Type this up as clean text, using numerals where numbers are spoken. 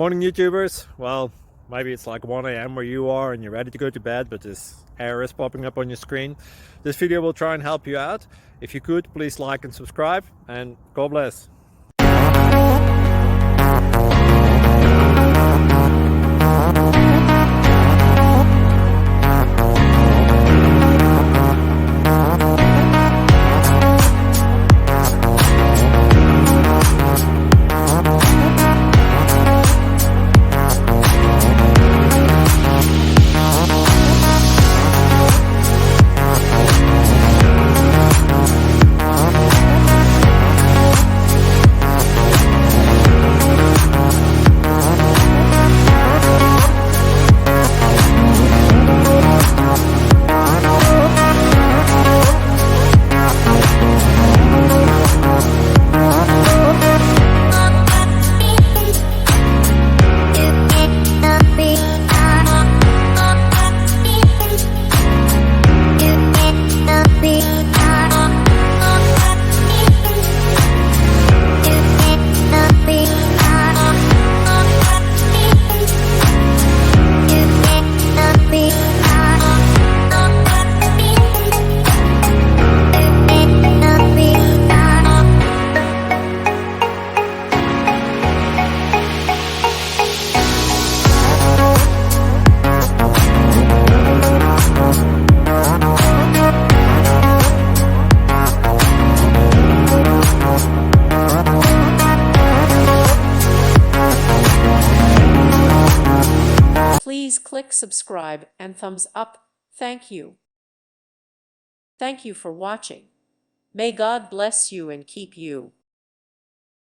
Morning YouTubers. Well, maybe it's like 1 a.m. where you are and you're ready to go to bed, but this error is popping up on your screen. This video will try and help you out. If you could, please like and subscribe, and God bless. Please click subscribe and thumbs up. Thank you. Thank you for watching. May God bless you and keep you.